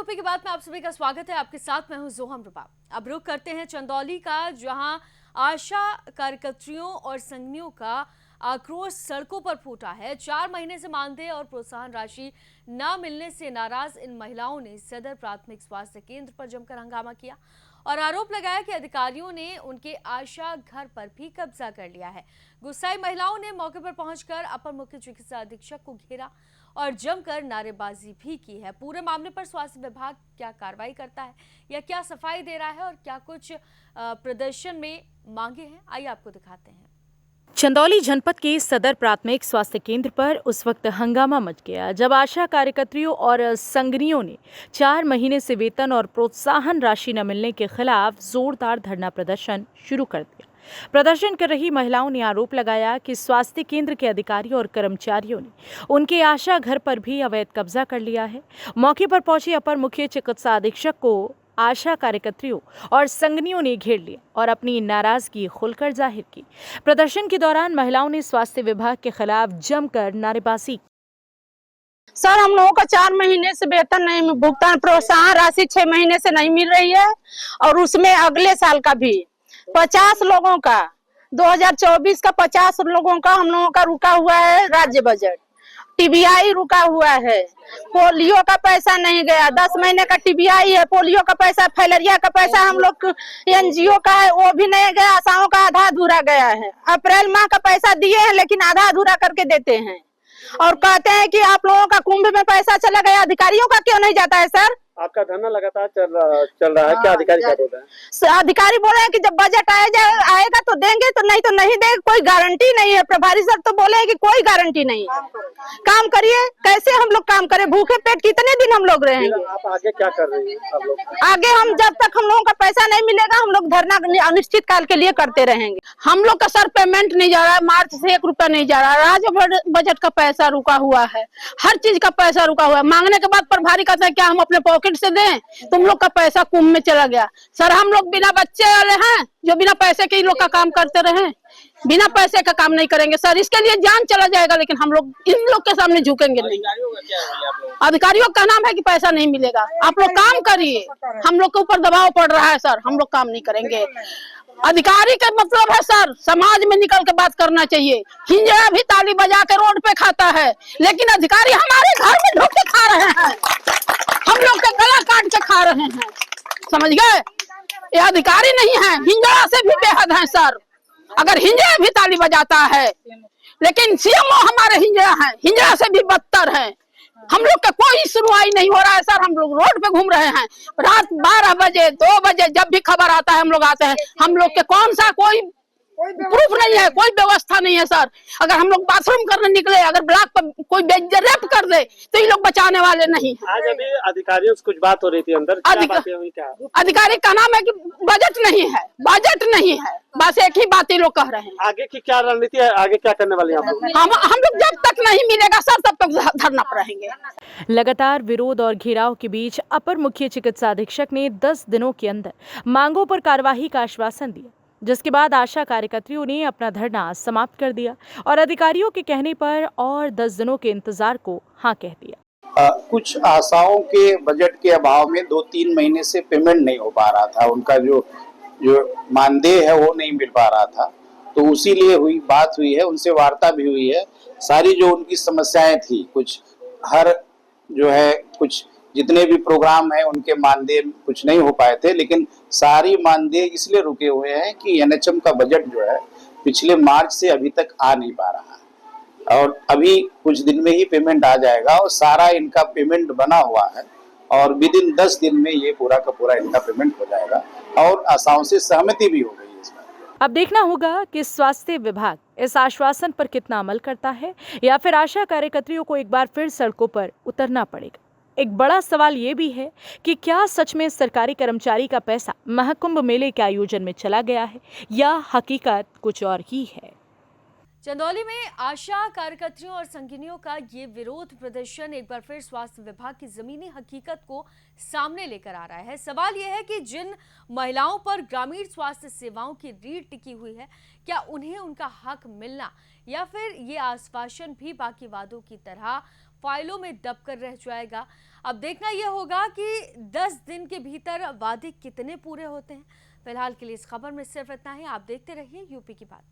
UP के बाद में आप सभी का स्वागत है। आपके साथ मैं हूं जोहम रुपा। अब रुख करते हैं चंदौली का, जहां आशा कार्यकर्तियों और संगनियों का आक्रोश सड़कों पर फूटा है। 4 महीने से मानदेय और प्रोत्साहन राशि न मिलने से नाराज इन महिलाओं ने सदर प्राथमिक स्वास्थ्य केंद्र पर जमकर हंगामा किया और आरोप लगाया कि अधिकारियों ने उनके आशा घर पर भी कब्जा कर लिया है। गुस्साई महिलाओं ने मौके पर पहुंचकर अपर मुख्य चिकित्सा अधीक्षक को घेरा और जमकर नारेबाजी भी की है। पूरे मामले पर स्वास्थ्य विभाग क्या कार्रवाई करता है या क्या सफाई दे रहा है और क्या कुछ प्रदर्शन में मांगे हैं, आइए आपको दिखाते हैं। चंदौली जनपद के सदर प्राथमिक स्वास्थ्य केंद्र पर उस वक्त हंगामा मच गया जब आशा कार्यकर्तियों और संगनियों ने 4 महीने से वेतन और प्रोत्साहन राशि न मिलने के खिलाफ जोरदार धरना प्रदर्शन शुरू कर दिया। प्रदर्शन कर रही महिलाओं ने आरोप लगाया कि स्वास्थ्य केंद्र के अधिकारियों और कर्मचारियों ने उनके आशा घर पर भी अवैध कब्जा कर लिया है। मौके पर पहुंचे अपर मुख्य चिकित्सा अधीक्षक को आशा कार्यकर्तियों और संगनियों ने घेर लिया और अपनी नाराजगी खुलकर जाहिर की। प्रदर्शन के दौरान महिलाओं ने स्वास्थ्य विभाग के खिलाफ जमकर नारेबाजी की। सर, हम लोगों का 4 महीने से वेतन नहीं, भुगतान प्रोत्साहन राशि 6 महीने से नहीं मिल रही है और उसमें अगले साल का भी 50 लोगों का 2024 का 50 लोगों का हम लोगों का रुका हुआ है। राज्य बजट टीबीआई रुका हुआ है, पोलियो का पैसा नहीं गया, 10 महीने का टीबीआई है, पोलियो का पैसा, फैलेरिया का पैसा हम लोग एनजीओ का है वो भी नहीं गया, आशाओं का आधा अधूरा गया है। अप्रैल माह का पैसा दिए हैं लेकिन आधा अधूरा करके देते हैं और कहते हैं कि आप लोगों का कुंभ में पैसा चला गया, अधिकारियों का क्यों नहीं जाता है? सर, आपका धरना लगातार चल रहा है, क्या अधिकारी क्या बोल रहे हैं? अधिकारी बोल रहे हैं कि जब बजट आएगा तो देंगे, तो नहीं देंगे, कोई गारंटी नहीं है। प्रभारी सर तो बोले हैं कि कोई गारंटी नहीं है। काम करिए, कैसे हम लोग काम करें? भूखे पेट कितने दिन हम लोग रहेंगे? आप आगे क्या कर रही हैं आप लोग? आगे हम जब तक हम लोगों का पैसा नहीं मिलेगा हम लोग धरना अनिश्चित काल के लिए करते रहेंगे। हम लोग का सर पेमेंट नहीं जा रहा है, मार्च से 1 रुपया नहीं जा रहा है। राज्य बजट का पैसा रुका हुआ है, हर चीज का पैसा रुका हुआ है। मांगने के बाद प्रभारी कहता है क्या हम अपने पॉकेट से दें? तुम लोग का पैसा कुंभ में चला गया। सर, हम लोग बिना बच्चे वाले हैं जो बिना पैसे के इन लोग का काम करते रहे, बिना पैसे का काम नहीं करेंगे सर। इसके लिए जान चला जाएगा लेकिन हम लोग इन लोग के सामने झुकेंगे नहीं। अधिकारियों का नाम है कि पैसा नहीं मिलेगा, आप लोग काम करिए। हम लोग के ऊपर दबाव पड़ रहा है सर, हम लोग काम नहीं करेंगे। अधिकारी का मतलब है सर समाज में निकल के बात करना चाहिए। हिंजड़ा भी ताली बजा के रोड पे खाता है लेकिन अधिकारी हमारे घर में ढूंढ के खा रहे हैं, हम लोग का गला काट के खा रहे हैं, समझ गए? ये अधिकारी नहीं है, हिंजड़ा से भी बेहद है सर। अगर हिंजड़ा भी ताली बजाता है लेकिन सीएमओ हमारे हिंजड़ा है, हिंजड़ा से भी बदतर है। हम लोग का कोई सुनवाई नहीं हो रहा है सर। हम लोग रोड पे घूम रहे हैं, रात 12 बजे 2 बजे जब भी खबर आता है हम लोग आते हैं। हम लोग के कौन सा कोई प्रूफ नहीं है, कोई व्यवस्था नहीं है सर। अगर हम लोग बाथरूम करने निकले, अगर ब्लॉक पर कोई रेप कर दे तो ये लोग बचाने वाले नहीं। आज अभी अधिकारियों से कुछ बात हो रही थी अंदर, क्या बातें हुई? क्या अधिकारी का नाम है कि बजट नहीं है, बजट नहीं है, बस एक ही बात ये लोग कह रहे हैं। आगे की क्या रणनीति है, आगे क्या करने वाले हैं हम लोग जब तक नहीं मिलेगा सर तब तक धरना पर रहेंगे। लगातार विरोध और घेराव के बीच अपर मुख्य चिकित्सा अधीक्षक ने 10 दिनों के अंदर मांगों पर कार्यवाही का आश्वासन दिया, जिसके बाद आशा कार्यकर्तियों ने अपना धरना समाप्त कर दिया और अधिकारियों के कहने पर और 10 दिनों के इंतजार को हाँ कह दिया। कुछ आशाओं के बजट के अभाव में 2-3 महीने से पेमेंट नहीं हो पा रहा था, उनका जो मानदेय है वो नहीं मिल पा रहा था, तो उसी लिए बात हुई है, उनसे वार्ता भी हुई है। सारी जो उनकी समस्याएं थी, कुछ कुछ जितने भी प्रोग्राम हैं उनके मानदेय कुछ नहीं हो पाए थे, लेकिन सारी मानदेय इसलिए रुके हुए हैं कि एनएचएम का बजट जो है पिछले मार्च से अभी तक आ नहीं पा रहा है और अभी कुछ दिन में ही पेमेंट आ जाएगा और सारा इनका पेमेंट बना हुआ है और विदिन 10 दिन में ये पूरा का पूरा इनका पेमेंट हो जाएगा और आशाओं से सहमति भी हो गई है इसमें। अब देखना होगा कि स्वास्थ्य विभाग इस आश्वासन पर कितना अमल करता है या फिर आशा कार्यकर्तियों को एक बार फिर सड़कों पर उतरना पड़ेगा। एक बड़ा सवाल ये भी है कि क्या सच में सरकारी कर्मचारी का पैसा महाकुंभ मेले के आयोजन में चला गया है या हकीकत कुछ और ही है। चंदौली में आशा कार्यकर्तियों और संगिनियों का ये विरोध प्रदर्शन एक बार फिर स्वास्थ्य विभाग की जमीनी हकीकत को सामने लेकर आ रहा है। सवाल यह है कि जिन महिलाओं पर ग्रामीण स्वास्थ्य सेवाओं की रीढ़ टिकी हुई है, क्या उन्हें उनका हक मिलना या फिर ये आश्वासन भी बाकी वादों की तरह फाइलों में दबकर रह जाएगा। अब देखना यह होगा कि 10 दिन के भीतर वादे कितने पूरे होते हैं। फिलहाल के लिए इस खबर में सिर्फ इतना ही। आप देखते रहिए यूपी की बात।